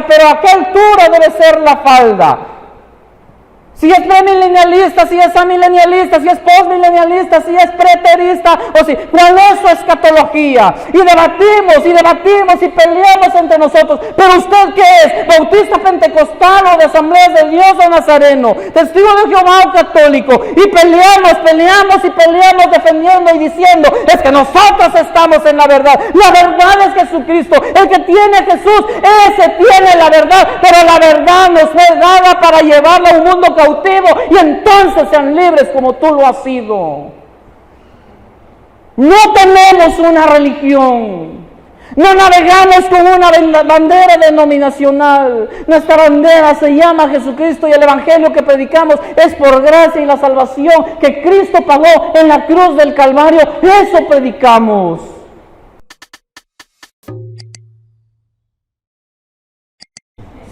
pero ¿a qué altura debe ser la falda? Si es premilenialista, si es amilenialista, si es postmilenialista, si es preterista, ¿cuál es su escatología? Y debatimos y peleamos entre nosotros. Pero ¿usted qué es? ¿Bautista pentecostal o de Asambleas de Dios o nazareno? ¿Testigo de Jehová o católico? Y peleamos defendiendo y diciendo, es que nosotros estamos en la verdad. La verdad es Jesucristo. El que tiene a Jesús, ese tiene la verdad. Pero la verdad nos fue dada para llevarla a un mundo cautivo, y entonces sean libres como tú lo has sido. No tenemos una religión, no navegamos con una bandera denominacional. Nuestra bandera se llama Jesucristo, y el evangelio que predicamos es por gracia y la salvación que Cristo pagó en la cruz del Calvario. Eso predicamos.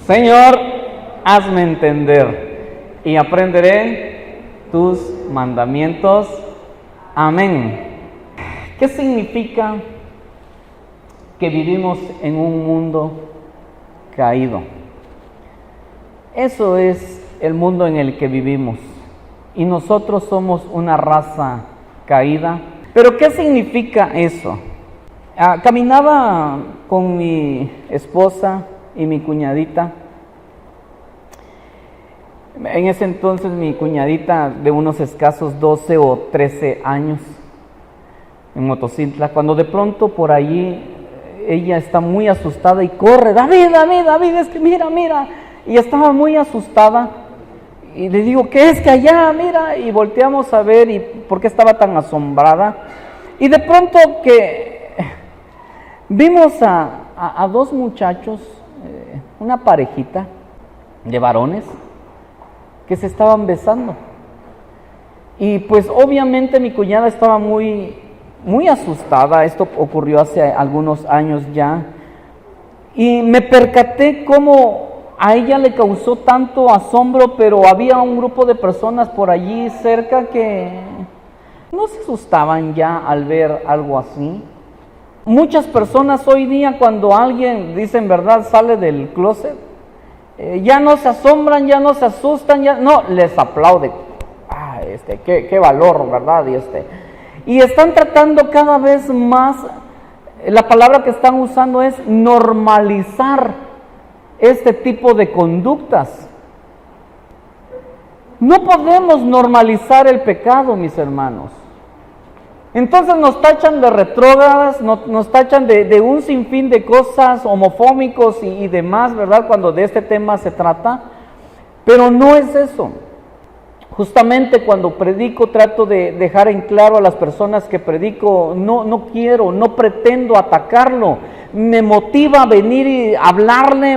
Señor, hazme entender y aprenderé tus mandamientos. Amén. ¿Qué significa que vivimos en un mundo caído? Eso es el mundo en el que vivimos, y nosotros somos una raza caída. ¿Pero qué significa eso? Caminaba con mi esposa y mi cuñadita. En ese entonces mi cuñadita de unos escasos 12 o 13 años, en Motocintla, cuando de pronto por allí ella está muy asustada y corre, David, es que mira, y estaba muy asustada, y le digo, ¿qué es que allá? Mira, y volteamos a ver, y por qué estaba tan asombrada, y de pronto que vimos a dos muchachos, una parejita de varones, que se estaban besando. Y pues obviamente mi cuñada estaba muy asustada. Esto ocurrió hace algunos años ya, y me percaté cómo a ella le causó tanto asombro, pero había un grupo de personas por allí cerca que no se asustaban ya al ver algo así. Muchas personas hoy día, cuando alguien, dicen verdad, sale del closet, ya no se asombran, ya no se asustan, les aplauden. Qué valor, ¿verdad? Y están tratando cada vez más, la palabra que están usando es normalizar este tipo de conductas. No podemos normalizar el pecado, mis hermanos. Entonces nos tachan de retrógradas, nos tachan de un sinfín de cosas, homofóbicos y demás, ¿verdad? Cuando de este tema se trata, pero no es eso. Justamente cuando predico trato de dejar en claro a las personas que predico, no pretendo atacarlo. Me motiva a venir y hablarle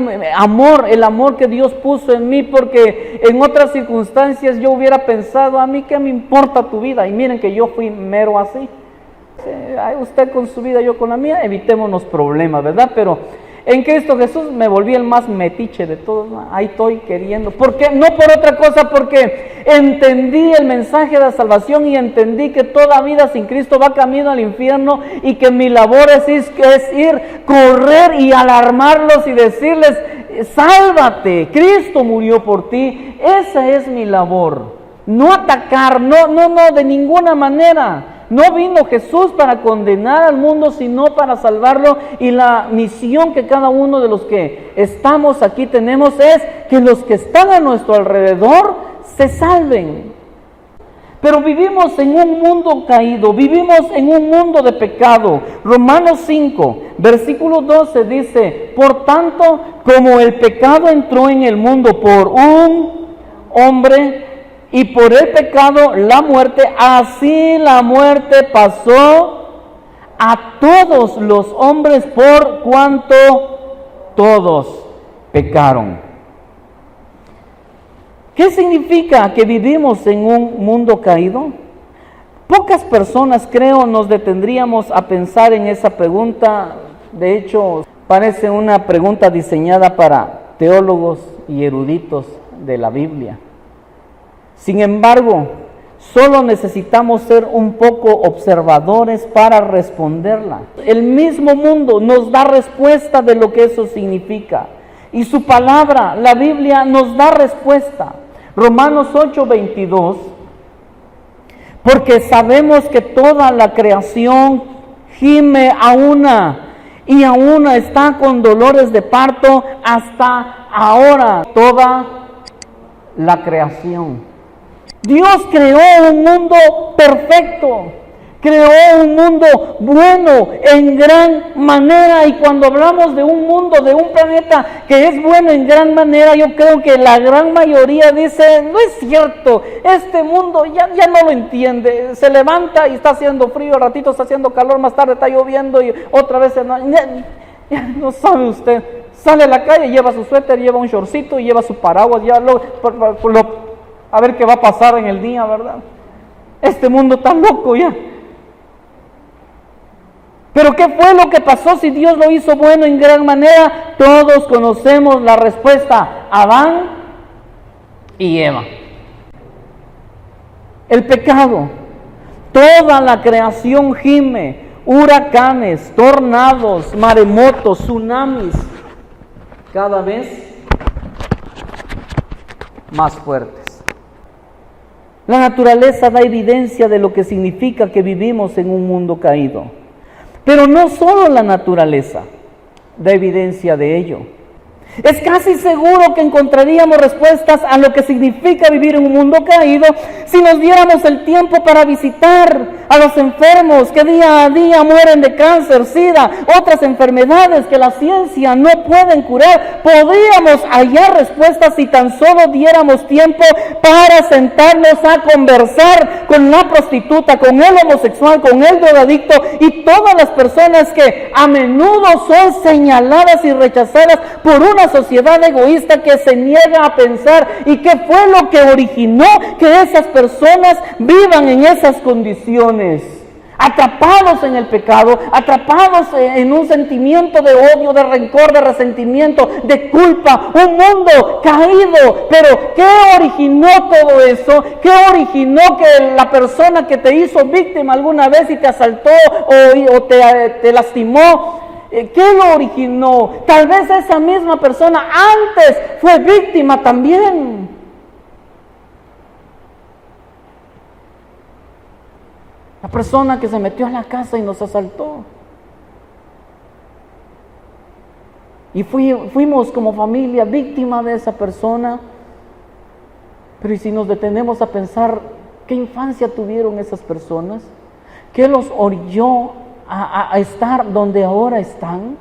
el amor que Dios puso en mí, porque en otras circunstancias yo hubiera pensado, a mí qué me importa tu vida, y miren que yo fui mero así. Usted con su vida, yo con la mía, evitémonos problemas, ¿verdad? Pero en Cristo Jesús me volví el más metiche de todos, ¿no? Ahí estoy queriendo. ¿Por qué? No por otra cosa, porque entendí el mensaje de la salvación y entendí que toda vida sin Cristo va camino al infierno, y que mi labor es ir, correr y alarmarlos y decirles, sálvate, Cristo murió por ti. Esa es mi labor. No atacar, no, de ninguna manera. No vino Jesús para condenar al mundo, sino para salvarlo, y la misión que cada uno de los que estamos aquí tenemos es que los que están a nuestro alrededor se salven. Pero vivimos en un mundo caído, vivimos en un mundo de pecado. Romanos 5, versículo 12 dice, por tanto, como el pecado entró en el mundo por un hombre, y por el pecado la muerte, así la muerte pasó a todos los hombres por cuanto todos pecaron. ¿Qué significa que vivimos en un mundo caído? Pocas personas, creo, nos detendríamos a pensar en esa pregunta. De hecho, parece una pregunta diseñada para teólogos y eruditos de la Biblia. Sin embargo, solo necesitamos ser un poco observadores para responderla. El mismo mundo nos da respuesta de lo que eso significa. Y su palabra, la Biblia, nos da respuesta. Romanos 8:22, porque sabemos que toda la creación gime a una y a una está con dolores de parto hasta ahora. Toda la creación. Dios creó un mundo perfecto. Creó un mundo bueno en gran manera, y cuando hablamos de un mundo, de un planeta que es bueno en gran manera, yo creo que la gran mayoría dice, no es cierto, este mundo ya no lo entiende, se levanta y está haciendo frío, al ratito está haciendo calor, más tarde está lloviendo y otra vez ya no sabe usted, sale a la calle, lleva su suéter, lleva un shortcito y lleva su paraguas, a ver qué va a pasar en el día, ¿verdad? Este mundo está loco ya. Pero ¿qué fue lo que pasó si Dios lo hizo bueno en gran manera? Todos conocemos la respuesta: Adán y Eva. El pecado. Toda la creación gime. Huracanes, tornados, maremotos, tsunamis, cada vez más fuertes. La naturaleza da evidencia de lo que significa que vivimos en un mundo caído. Pero no solo la naturaleza da evidencia de ello. Es casi seguro que encontraríamos respuestas a lo que significa vivir en un mundo caído si nos diéramos el tiempo para visitar a los enfermos que día a día mueren de cáncer, sida, otras enfermedades que la ciencia no puede curar. Podríamos hallar respuestas si tan solo diéramos tiempo para sentarnos a conversar con la prostituta, con el homosexual, con el drogadicto y todas las personas que a menudo son señaladas y rechazadas por una sociedad egoísta que se niega a pensar. ¿Y qué fue lo que originó que esas personas vivan en esas condiciones? Atrapados en el pecado, atrapados en un sentimiento de odio, de rencor, de resentimiento, de culpa, un mundo caído. Pero ¿qué originó todo eso? ¿Qué originó que la persona que te hizo víctima alguna vez y te asaltó o te lastimó? ¿Qué lo originó? Tal vez esa misma persona antes fue víctima también. La persona que se metió a la casa y nos asaltó. Y fuimos como familia víctima de esa persona. Pero ¿y si nos detenemos a pensar qué infancia tuvieron esas personas? ¿Qué los orilló a estar donde ahora están?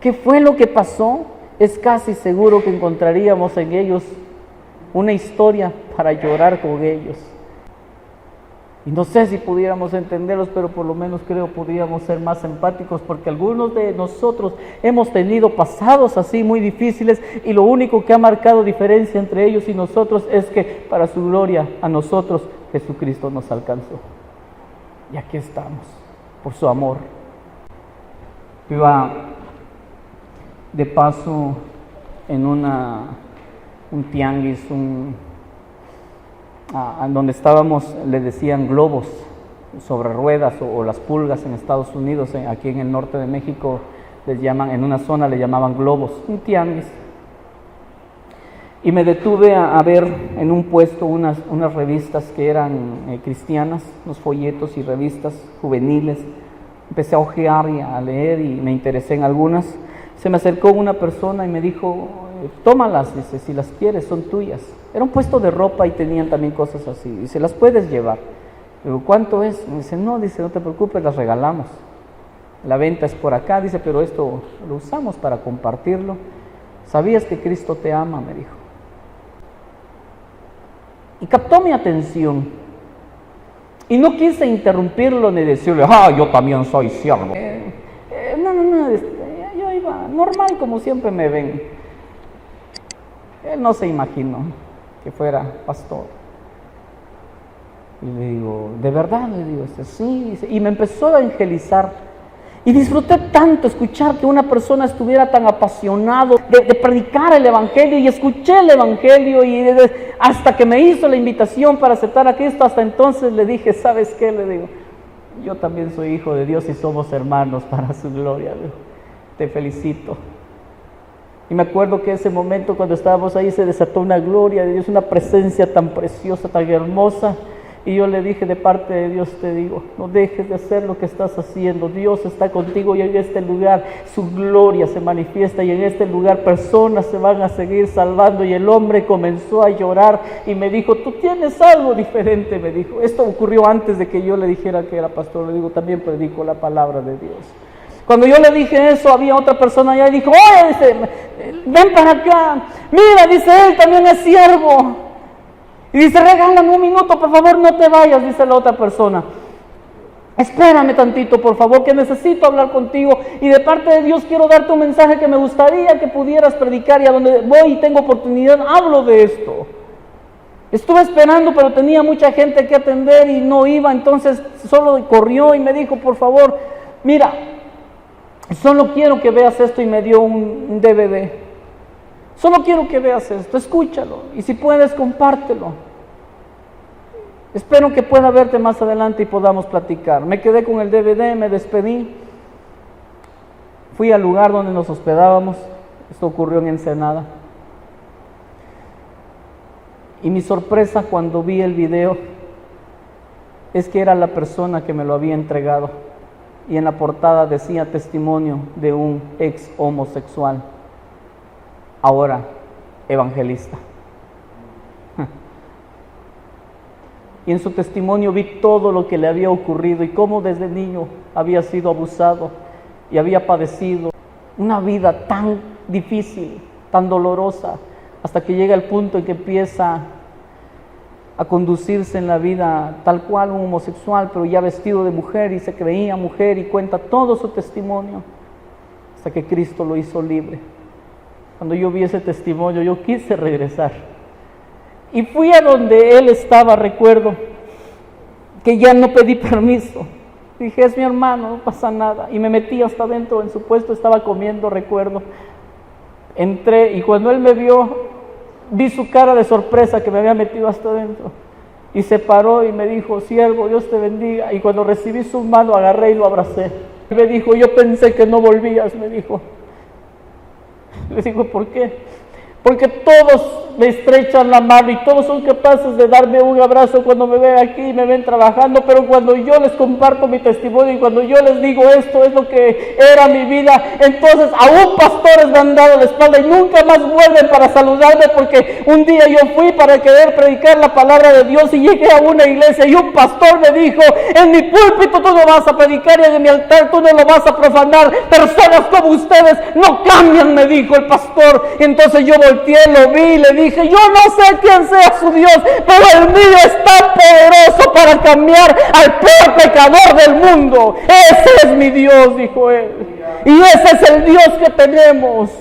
¿Qué fue lo que pasó? Es casi seguro que encontraríamos en ellos una historia para llorar con ellos. Y no sé si pudiéramos entenderlos, pero por lo menos creo podríamos ser más empáticos, porque algunos de nosotros hemos tenido pasados así muy difíciles, y lo único que ha marcado diferencia entre ellos y nosotros es que para su gloria a nosotros Jesucristo nos alcanzó. Y aquí estamos, por su amor. Iba de paso en un tianguis, donde estábamos, le decían globos sobre ruedas o las pulgas en Estados Unidos. Aquí en el norte de México les llaman, en una zona le llamaban globos, un tianguis. Y me detuve a ver en un puesto unas revistas que eran cristianas, unos folletos y revistas juveniles. Empecé a hojear y a leer y me interesé en algunas. Se me acercó una persona y me dijo: tómalas, dice, si las quieres, son tuyas. Era un puesto de ropa y tenían también cosas así. Dice, las puedes llevar. Digo, ¿cuánto es? Me dice, no, no te preocupes, las regalamos. La venta es por acá, dice, pero esto lo usamos para compartirlo. ¿Sabías que Cristo te ama?, me dijo. Y captó mi atención. Y no quise interrumpirlo ni decirle, yo también soy siervo. No, yo iba normal como siempre me ven. Él no se imaginó que fuera pastor. Y le digo, ¿de verdad? Le digo, sí. Y me empezó a evangelizar. Y disfruté tanto escuchar que una persona estuviera tan apasionado de predicar el Evangelio. Y escuché el Evangelio y hasta que me hizo la invitación para aceptar a Cristo, hasta entonces le dije, ¿sabes qué? Le digo, yo también soy hijo de Dios y somos hermanos para su gloria. Le digo, te felicito. Y me acuerdo que ese momento cuando estábamos ahí se desató una gloria de Dios, una presencia tan preciosa, tan hermosa. Y yo le dije, de parte de Dios te digo, no dejes de hacer lo que estás haciendo. Dios está contigo y en este lugar su gloria se manifiesta y en este lugar personas se van a seguir salvando. Y el hombre comenzó a llorar y me dijo, tú tienes algo diferente, me dijo. Esto ocurrió antes de que yo le dijera que era pastor. Le digo, también predico la palabra de Dios. Cuando yo le dije eso, había otra persona allá y dijo, oye, dice, ven para acá. Mira, dice, él también es siervo. Y dice, regálame un minuto, por favor, no te vayas, dice la otra persona. Espérame tantito, por favor, que necesito hablar contigo. Y de parte de Dios quiero darte un mensaje que me gustaría que pudieras predicar. Y a donde voy y tengo oportunidad, hablo de esto. Estuve esperando, pero tenía mucha gente que atender y no iba. Entonces solo corrió y me dijo, por favor, mira, solo quiero que veas esto, y me dio un DVD. Solo quiero que veas esto, escúchalo, y si puedes, compártelo. Espero que pueda verte más adelante y podamos platicar. Me quedé con el DVD, me despedí. Fui al lugar donde nos hospedábamos. Esto ocurrió en Ensenada. Y mi sorpresa cuando vi el video es que era la persona que me lo había entregado. Y en la portada decía testimonio de un ex homosexual, ahora evangelista. Y en su testimonio vi todo lo que le había ocurrido y cómo desde niño había sido abusado y había padecido una vida tan difícil, tan dolorosa, hasta que llega el punto en que empieza a conducirse en la vida tal cual un homosexual, pero ya vestido de mujer y se creía mujer, y cuenta todo su testimonio hasta que Cristo lo hizo libre. Cuando yo vi ese testimonio, yo quise regresar y fui a donde él estaba. Recuerdo que ya no pedí permiso, dije, es mi hermano, no pasa nada, y me metí hasta adentro. En su puesto estaba comiendo, recuerdo, entré y cuando él me vio, vi su cara de sorpresa que me había metido hasta adentro, y se paró y me dijo, siervo, Dios te bendiga. Y cuando recibí su mano, agarré y lo abracé. Y me dijo, yo pensé que no volvías, me dijo. Le digo, ¿por qué? Porque todos me estrechan la mano y todos son capaces de darme un abrazo cuando me ven aquí y me ven trabajando, pero cuando yo les comparto mi testimonio y cuando yo les digo esto es lo que era mi vida, entonces aún pastores me han dado la espalda y nunca más vuelven para saludarme, porque un día yo fui para querer predicar la palabra de Dios y llegué a una iglesia y un pastor me dijo, en mi púlpito tú no vas a predicar y en mi altar tú no lo vas a profanar, personas como ustedes no cambian, me dijo el pastor. Y entonces yo volteé, lo vi y le dije, yo no sé quién sea su Dios, pero el mío es tan poderoso para cambiar al peor pecador del mundo. Ese es mi Dios, dijo él, y ese es el Dios que tenemos.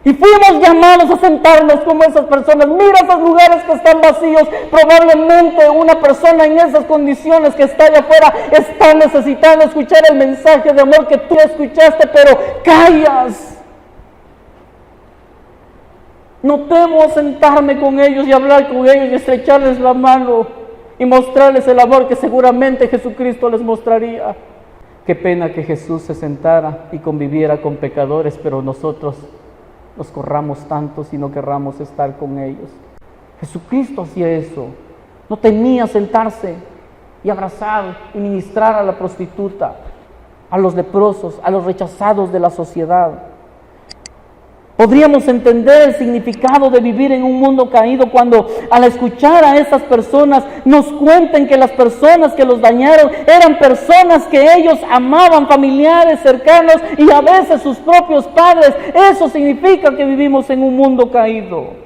Y fuimos llamados a sentarnos como esas personas. Mira esos lugares que están vacíos. Probablemente una persona en esas condiciones que está allá afuera está necesitando escuchar el mensaje de amor que tú escuchaste, pero callas. No temo sentarme con ellos y hablar con ellos y estrecharles la mano y mostrarles el amor que seguramente Jesucristo les mostraría. Qué pena que Jesús se sentara y conviviera con pecadores, pero nosotros nos corramos tantos y no querramos estar con ellos. Jesucristo hacía eso. No temía sentarse y abrazar y ministrar a la prostituta, a los leprosos, a los rechazados de la sociedad. Podríamos entender el significado de vivir en un mundo caído cuando al escuchar a esas personas nos cuenten que las personas que los dañaron eran personas que ellos amaban, familiares cercanos y a veces sus propios padres. Eso significa que vivimos en un mundo caído.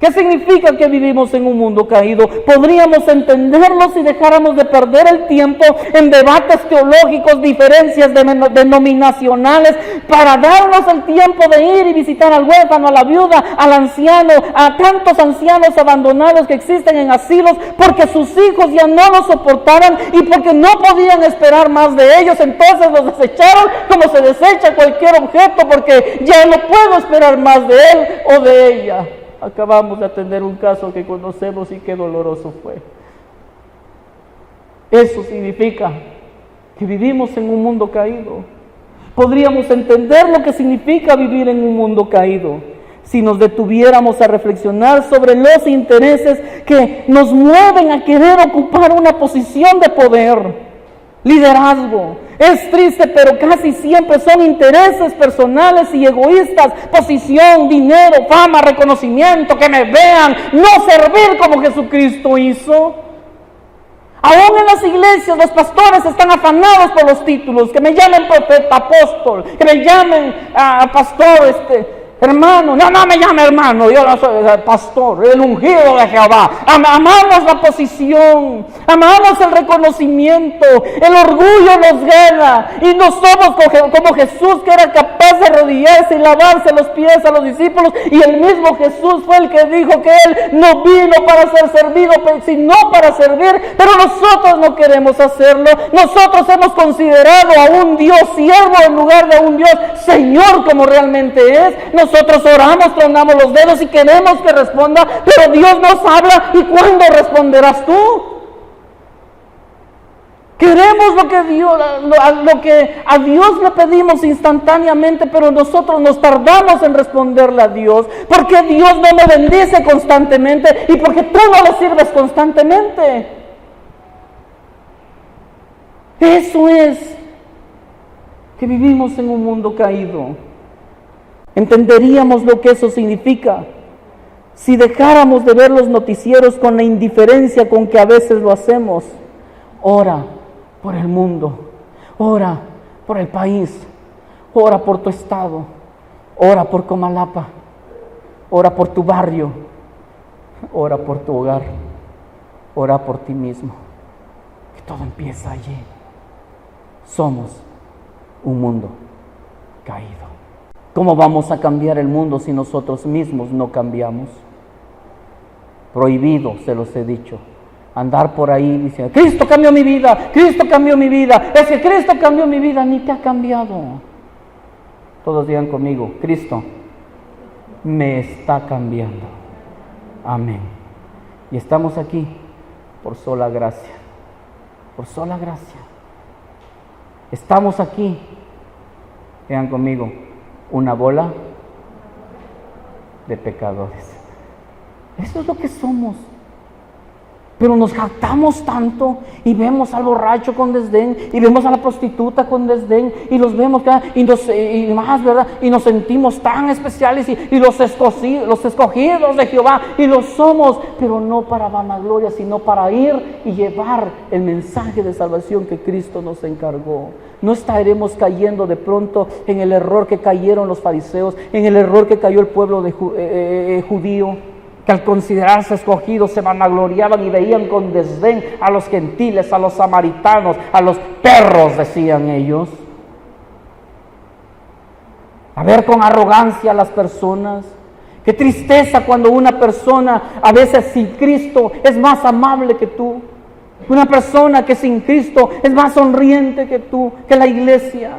¿Qué significa que vivimos en un mundo caído? Podríamos entenderlo si dejáramos de perder el tiempo en debates teológicos, diferencias denominacionales, para darnos el tiempo de ir y visitar al huérfano, a la viuda, al anciano, a tantos ancianos abandonados que existen en asilos, porque sus hijos ya no los soportaban y porque no podían esperar más de ellos. Entonces los desecharon como se desecha cualquier objeto, porque ya no puedo esperar más de él o de ella. Acabamos de atender un caso que conocemos y qué doloroso fue. Eso significa que vivimos en un mundo caído. podríamos entender lo que significa vivir en un mundo caído si nos detuviéramos a reflexionar sobre los intereses que nos mueven a querer ocupar una posición de poder, liderazgo. Es triste, pero casi siempre son intereses personales y egoístas: posición, dinero, fama, reconocimiento, que me vean, no servir como Jesucristo hizo. Aún en las iglesias los pastores están afanados por los títulos: que me llamen profeta, apóstol, que me llamen pastor, hermano. No me llame hermano, yo no soy pastor, el ungido de Jehová. Amamos la posición, amamos el reconocimiento, el orgullo nos gana, y no somos como Jesús, que era capaz de arrodillarse y lavarse los pies a los discípulos, y el mismo Jesús fue el que dijo que Él no vino para ser servido, sino para servir. Pero nosotros no queremos hacerlo. Nosotros hemos considerado a un Dios siervo en lugar de un Dios Señor como realmente es. Nosotros oramos, tronamos los dedos y queremos que responda, pero Dios nos habla. ¿Y cuándo responderás tú? Queremos lo que a Dios le pedimos instantáneamente, pero nosotros nos tardamos en responderle a Dios, porque Dios no me bendice constantemente y porque tú no le sirves constantemente. Eso es que vivimos en un mundo caído. Entenderíamos lo que eso significa si dejáramos de ver los noticieros con la indiferencia con que a veces lo hacemos. Ora por el mundo, ora por el país, ora por tu estado, ora por Comalapa, ora por tu barrio, ora por tu hogar, ora por ti mismo, que todo empieza allí. Somos un mundo caído. ¿Cómo vamos a cambiar el mundo si nosotros mismos no cambiamos? Prohibido, se los he dicho, andar por ahí diciendo: Cristo cambió mi vida, Cristo cambió mi vida. Es que Cristo cambió mi vida. Ni te ha cambiado. Todos digan conmigo: Cristo me está cambiando. Amén. Y estamos aquí por sola gracia. Por sola gracia. Estamos aquí, vean conmigo, una bola de pecadores. Eso es lo que somos. Pero nos jactamos tanto y vemos al borracho con desdén y vemos a la prostituta con desdén y los vemos y más, ¿verdad? Y nos sentimos tan especiales y los escogidos de Jehová, y lo somos, pero no para vanagloria, sino para ir y llevar el mensaje de salvación que Cristo nos encargó. No estaremos cayendo de pronto en el error que cayeron los fariseos, en el error que cayó el pueblo judío, que al considerarse escogidos se vanagloriaban y veían con desdén a los gentiles, a los samaritanos, a los perros, decían ellos. A ver con arrogancia a las personas. Qué tristeza cuando una persona, a veces sin Cristo, es más amable que tú. Una persona que sin Cristo es más sonriente que tú, que la iglesia.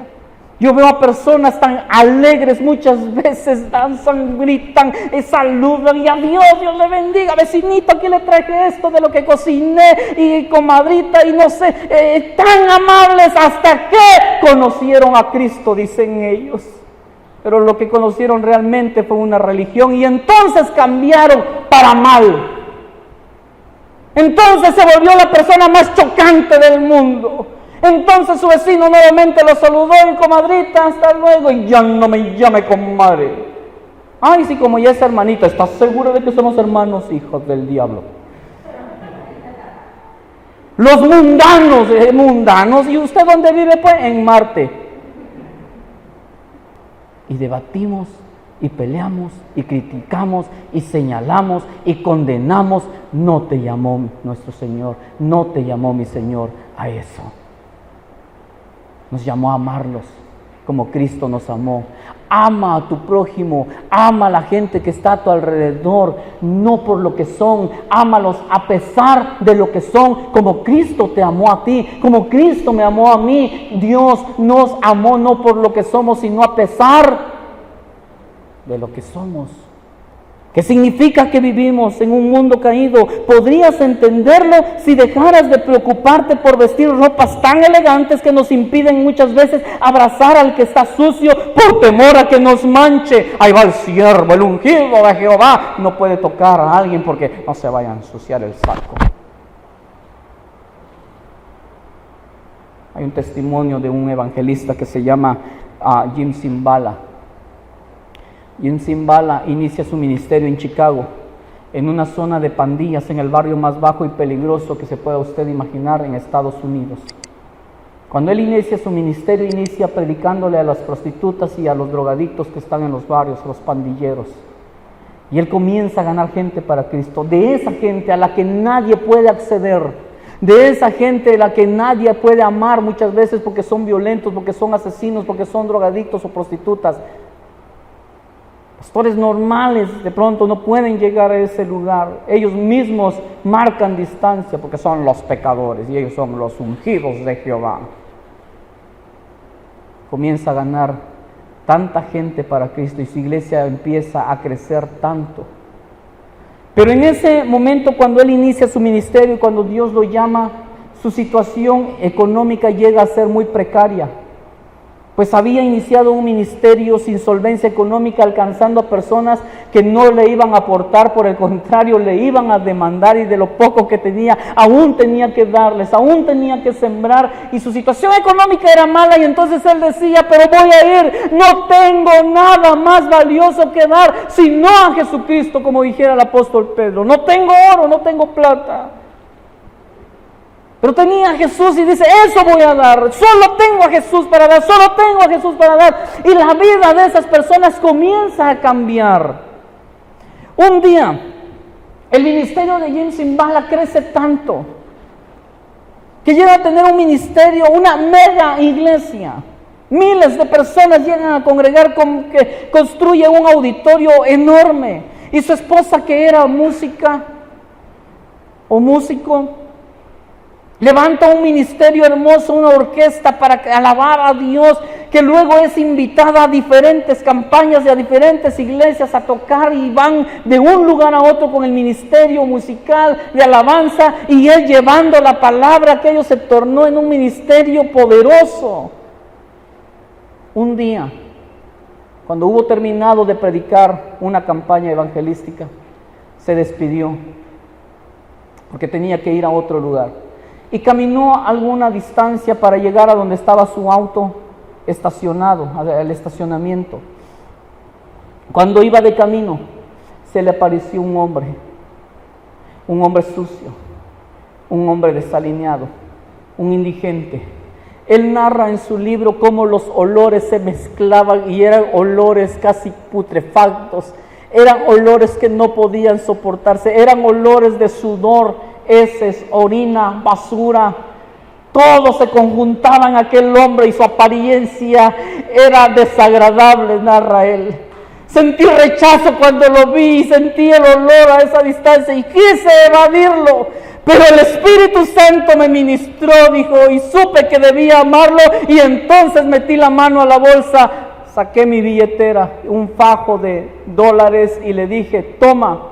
Yo veo a personas tan alegres, muchas veces danzan, gritan, saludan y adiós, Dios le bendiga, vecinito, aquí le traje esto de lo que cociné, y comadrita, y no sé, tan amables hasta que conocieron a Cristo, dicen ellos. Pero lo que conocieron realmente fue una religión, y entonces cambiaron para mal. Entonces se volvió la persona más chocante del mundo. Entonces su vecino nuevamente lo saludó: y comadrita, hasta luego, y ya no me llame comadre. Ay, sí, como ya es hermanita. ¿Estás seguro de que somos hermanos? Hijos del diablo. Los mundanos. ¿Y usted dónde vive? Pues en Marte. Y debatimos, y peleamos, y criticamos, y señalamos, y condenamos. No te llamó nuestro Señor, no te llamó mi Señor a eso. Nos llamó a amarlos como Cristo nos amó. Ama a tu prójimo, ama a la gente que está a tu alrededor, no por lo que son. Ámalos a pesar de lo que son, como Cristo te amó a ti, como Cristo me amó a mí. Dios nos amó no por lo que somos, sino a pesar de lo que somos. ¿Qué significa que vivimos en un mundo caído? Podrías entenderlo si dejaras de preocuparte por vestir ropas tan elegantes que nos impiden muchas veces abrazar al que está sucio por temor a que nos manche. Ahí va el siervo, el ungido de Jehová. No puede tocar a alguien porque no se vaya a ensuciar el saco. Hay un testimonio de un evangelista que se llama Jim Cymbala. Jim Cymbala inicia su ministerio en Chicago, en una zona de pandillas, en el barrio más bajo y peligroso que se pueda usted imaginar en Estados Unidos. Cuando él inicia su ministerio, inicia predicándole a las prostitutas y a los drogadictos que están en los barrios, los pandilleros. Y él comienza a ganar gente para Cristo, de esa gente a la que nadie puede acceder, de esa gente a la que nadie puede amar muchas veces porque son violentos, porque son asesinos, porque son drogadictos o prostitutas. Pastores normales de pronto no pueden llegar a ese lugar. Ellos mismos marcan distancia porque son los pecadores y ellos son los ungidos de Jehová. Comienza a ganar tanta gente para Cristo y su iglesia empieza a crecer tanto. Pero en ese momento, cuando él inicia su ministerio y cuando Dios lo llama, su situación económica llega a ser muy precaria. Pues había iniciado un ministerio sin solvencia económica, alcanzando a personas que no le iban a aportar, por el contrario, le iban a demandar, y de lo poco que tenía, aún tenía que darles, aún tenía que sembrar, y su situación económica era mala, y entonces él decía, pero voy a ir, no tengo nada más valioso que dar, sino a Jesucristo, como dijera el apóstol Pedro. No tengo oro, no tengo plata, pero tenía a Jesús y dice, eso voy a dar, solo tengo a Jesús para dar, solo tengo a Jesús para dar. Y la vida de esas personas comienza a cambiar. Un día, el ministerio de Jim Cymbala crece tanto, que llega a tener un ministerio, una mega iglesia. Miles de personas llegan a congregar, que construye un auditorio enorme. Y su esposa, que era músico, levanta un ministerio hermoso, una orquesta para alabar a Dios, que luego es invitada a diferentes campañas y a diferentes iglesias a tocar, y van de un lugar a otro con el ministerio musical de alabanza, y él llevando la palabra. Aquello se tornó en un ministerio poderoso. Un día, cuando hubo terminado de predicar una campaña evangelística, se despidió porque tenía que ir a otro lugar. Y caminó alguna distancia para llegar a donde estaba su auto estacionado, al estacionamiento. Cuando iba de camino, se le apareció un hombre sucio, un hombre desalineado, un indigente. Él narra en su libro cómo los olores se mezclaban y eran olores casi putrefactos, eran olores que no podían soportarse, eran olores de sudor, heces, orina, basura. Todo se conjuntaba en aquel hombre y su apariencia era desagradable, narra él. Sentí rechazo cuando lo vi, sentí el olor a esa distancia y quise evadirlo, pero el Espíritu Santo me ministró, dijo, y supe que debía amarlo, y entonces metí la mano a la bolsa, saqué mi billetera, un fajo de dólares, y le dije, toma,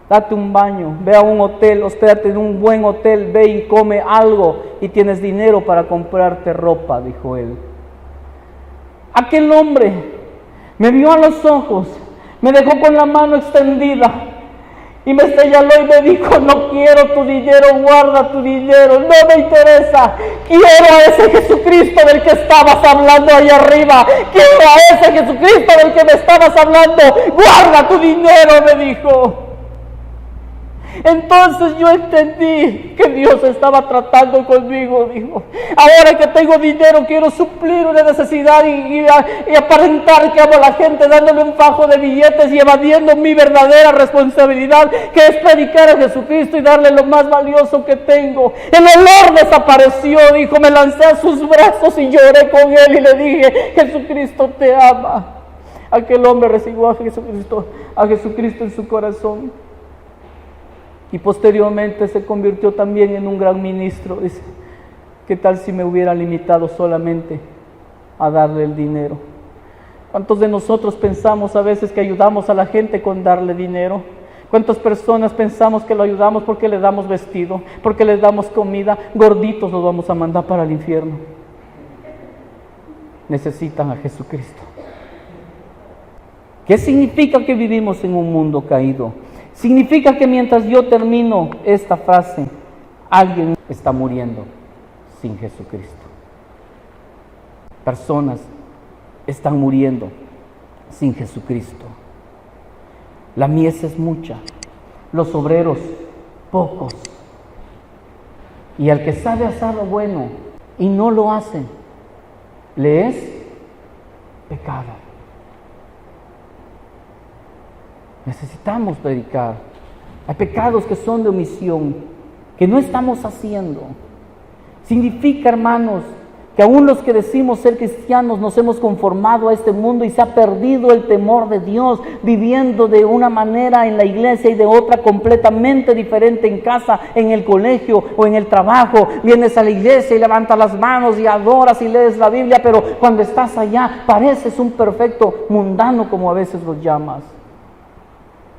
date un baño, ve a un hotel, hospédate en un buen hotel, ve y come algo, y tienes dinero para comprarte ropa, dijo él. Aquel hombre me vio a los ojos, me dejó con la mano extendida y me señaló y me dijo, no quiero tu dinero, guarda tu dinero, no me interesa, quiero a ese Jesucristo del que estabas hablando ahí arriba, quiero a ese Jesucristo del que me estabas hablando, guarda tu dinero, me dijo. Entonces yo entendí que Dios estaba tratando conmigo, dijo. Ahora que tengo dinero, quiero suplir una necesidad y aparentar que amo a la gente, dándole un fajo de billetes y evadiendo mi verdadera responsabilidad, que es predicar a Jesucristo y darle lo más valioso que tengo. El olor desapareció, dijo. Me lancé a sus brazos y lloré con él y le dije, Jesucristo te ama. Aquel hombre recibió a Jesucristo en su corazón. Y posteriormente se convirtió también en un gran ministro. Dice, ¿qué tal si me hubiera limitado solamente a darle el dinero? ¿Cuántos de nosotros pensamos a veces que ayudamos a la gente con darle dinero? ¿Cuántas personas pensamos que lo ayudamos porque le damos vestido, porque les damos comida? Gorditos los vamos a mandar para el infierno. Necesitan a Jesucristo. ¿Qué significa que vivimos en un mundo caído? Significa que mientras yo termino esta frase, alguien está muriendo sin Jesucristo. Personas están muriendo sin Jesucristo. La mies es mucha, los obreros pocos. Y al que sabe hacer lo bueno y no lo hace, le es pecado. Necesitamos predicar. Hay pecados que son de omisión, que no estamos haciendo. Significa, hermanos, que aún los que decimos ser cristianos nos hemos conformado a este mundo y se ha perdido el temor de Dios, viviendo de una manera en la iglesia y de otra completamente diferente en casa, en el colegio o en el trabajo. Vienes a la iglesia y levantas las manos y adoras y lees la Biblia, pero cuando estás allá pareces un perfecto mundano, como a veces los llamas.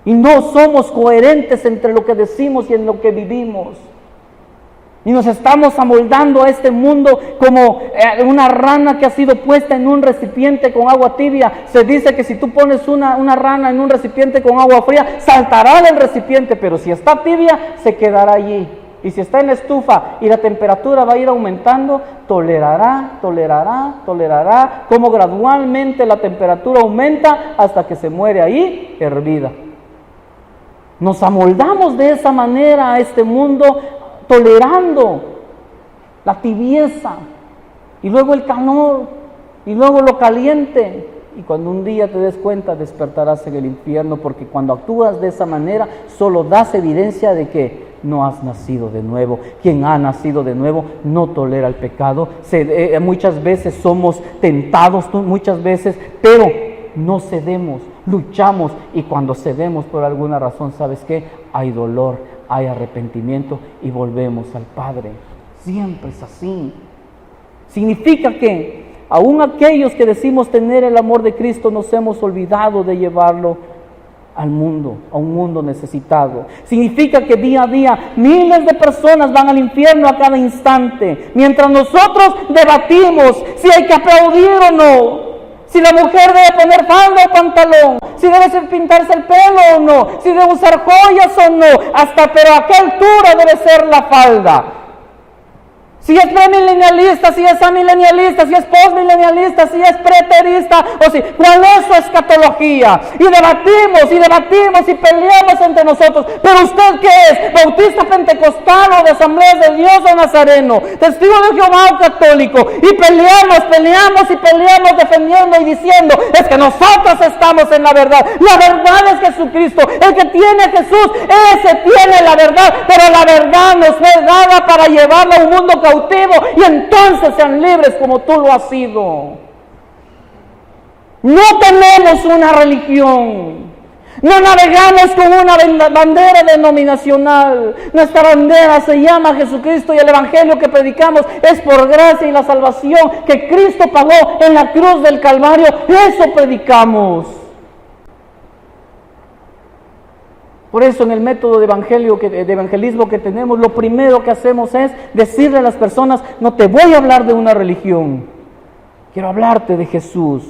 Y no somos coherentes entre lo que decimos y en lo que vivimos. Y nos estamos amoldando a este mundo como una rana que ha sido puesta en un recipiente con agua tibia. Se dice que si tú pones una rana en un recipiente con agua fría, saltará del recipiente, pero si está tibia, se quedará allí. Y si está en la estufa y la temperatura va a ir aumentando, tolerará, como gradualmente la temperatura aumenta hasta que se muere ahí hervida. Nos amoldamos de esa manera a este mundo, tolerando la tibieza, y luego el calor, y luego lo caliente. Y cuando un día te des cuenta, despertarás en el infierno, porque cuando actúas de esa manera, solo das evidencia de que no has nacido de nuevo. Quien ha nacido de nuevo no tolera el pecado. Muchas veces somos tentados, muchas veces, pero no cedemos, luchamos, y cuando cedemos por alguna razón, ¿sabes qué? Hay dolor, hay arrepentimiento y volvemos al Padre. Siempre es así. Significa que aún aquellos que decimos tener el amor de Cristo nos hemos olvidado de llevarlo al mundo, a un mundo necesitado. Significa que día a día miles de personas van al infierno a cada instante, mientras nosotros debatimos si hay que aplaudir o no, si la mujer debe poner falda o pantalón, si debe pintarse el pelo o no, si debe usar joyas o no, pero a qué altura debe ser la falda. Si es premilenialista, si es amilenialista, si es postmilenialista, si es preterista, ¿cuál es su escatología? Y debatimos y peleamos entre nosotros. Pero ¿usted qué es? ¿Bautista pentecostal o de Asambleas de Dios o nazareno? ¿Testigo de Jehová o católico? Y peleamos defendiendo y diciendo, es que nosotros estamos en la verdad. La verdad es Jesucristo. El que tiene a Jesús, ese tiene la verdad. Pero la verdad nos fue dada para llevarla a un mundo cautivo, y entonces sean libres como tú lo has sido. No tenemos una religión, no navegamos con una bandera denominacional. Nuestra bandera se llama Jesucristo, y el evangelio que predicamos es por gracia y la salvación que Cristo pagó en la cruz del Calvario. Eso predicamos. Por eso en el método de evangelismo que tenemos, lo primero que hacemos es decirle a las personas, no te voy a hablar de una religión, quiero hablarte de Jesús.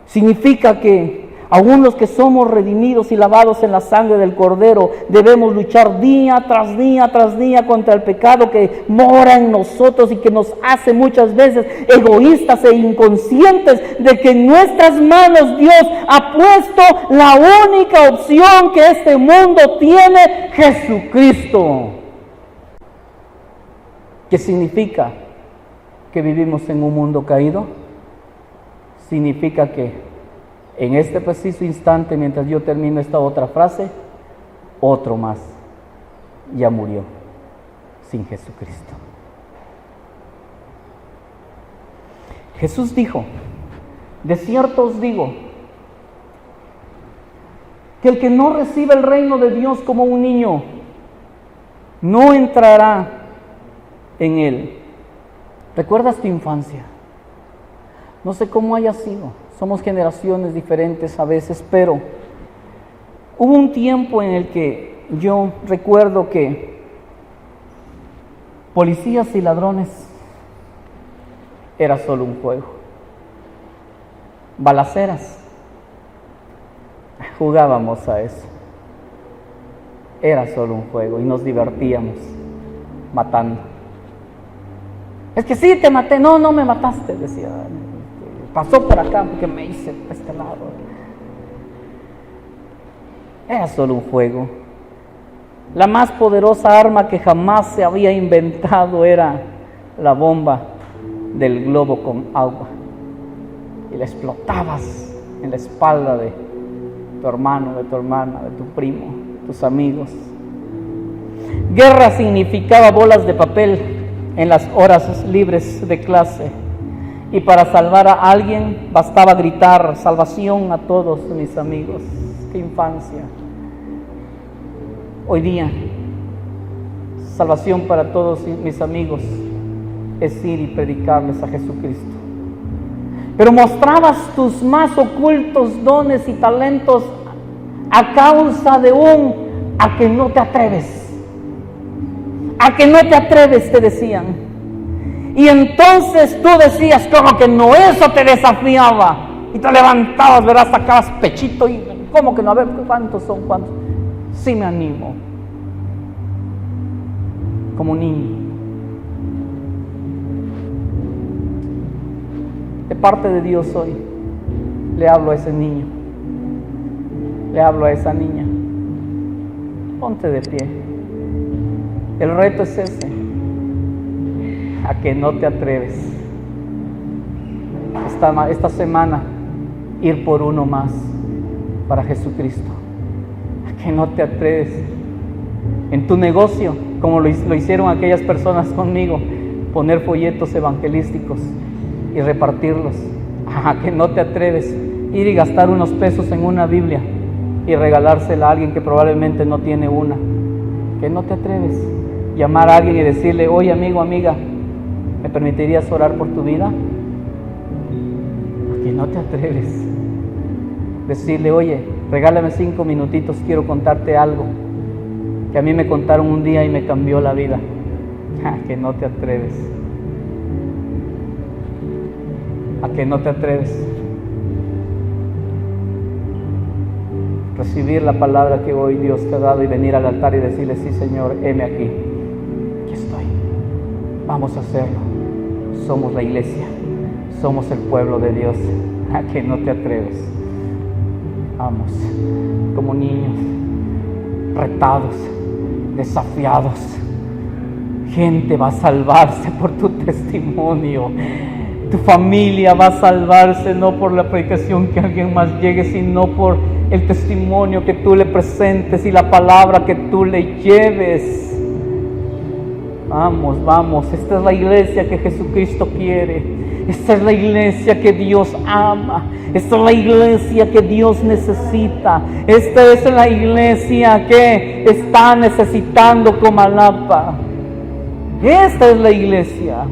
Significa que aún los que somos redimidos y lavados en la sangre del Cordero, debemos luchar día tras día contra el pecado que mora en nosotros y que nos hace muchas veces egoístas e inconscientes de que en nuestras manos Dios ha puesto la única opción que este mundo tiene, Jesucristo. ¿Qué significa que vivimos en un mundo caído? Significa que en este preciso instante, mientras yo termino esta otra frase, otro más ya murió sin Jesucristo. Jesús dijo, de cierto os digo, que el que no recibe el reino de Dios como un niño, no entrará en él. ¿Recuerdas tu infancia? No sé cómo haya sido. Somos generaciones diferentes a veces, pero hubo un tiempo en el que yo recuerdo que policías y ladrones era solo un juego. Balaceras, jugábamos a eso. Era solo un juego y nos divertíamos matando. Es que sí, te maté. No, no me mataste, decía. Pasó por acá porque me hice por este lado. Era solo un juego. La más poderosa arma que jamás se había inventado era la bomba del globo con agua. Y la explotabas en la espalda de tu hermano, de tu hermana, de tu primo, tus amigos. Guerra significaba bolas de papel en las horas libres de clase. Y para salvar a alguien bastaba gritar: salvación a todos mis amigos. ¡Qué infancia! Hoy día, salvación para todos mis amigos es ir y predicarles a Jesucristo. Pero mostrabas tus más ocultos dones y talentos a causa de a que no te atreves. A que no te atreves, te decían. Y entonces tú decías, como que no, eso te desafiaba. Y te levantabas, ¿verdad? Sacabas pechito y, ¿cómo que no? A ver, ¿cuántos son? ¿Cuántos? Sí me animo. Como un niño. De parte de Dios hoy, le hablo a ese niño. Le hablo a esa niña. Ponte de pie. El reto es ese. A que no te atreves. Esta semana, ir por uno más para Jesucristo. A que no te atreves. En tu negocio, como lo hicieron aquellas personas conmigo, poner folletos evangelísticos y repartirlos. A que no te atreves. Ir y gastar unos pesos en una Biblia y regalársela a alguien que probablemente no tiene una. Que no te atreves. Llamar a alguien y decirle: oye, amigo, amiga, ¿me permitirías orar por tu vida? A que no te atreves. Decirle: oye, regálame 5 minutitos, quiero contarte algo que a mí me contaron un día y me cambió la vida. A que no te atreves. A que no te atreves. Recibir la palabra que hoy Dios te ha dado y venir al altar y decirle: sí, Señor, heme aquí. Aquí estoy. Vamos a hacerlo. Somos la iglesia. Somos el pueblo de Dios. A que no te atreves. Vamos, como niños, retados, desafiados. Gente va a salvarse por tu testimonio. Tu familia va a salvarse no por la predicación que alguien más llegue, sino por el testimonio que tú le presentes y la palabra que tú le lleves. Vamos, vamos, esta es la iglesia que Jesucristo quiere. Esta es la iglesia que Dios ama. Esta es la iglesia que Dios necesita. Esta es la iglesia que está necesitando Comalapa. Esta es la iglesia.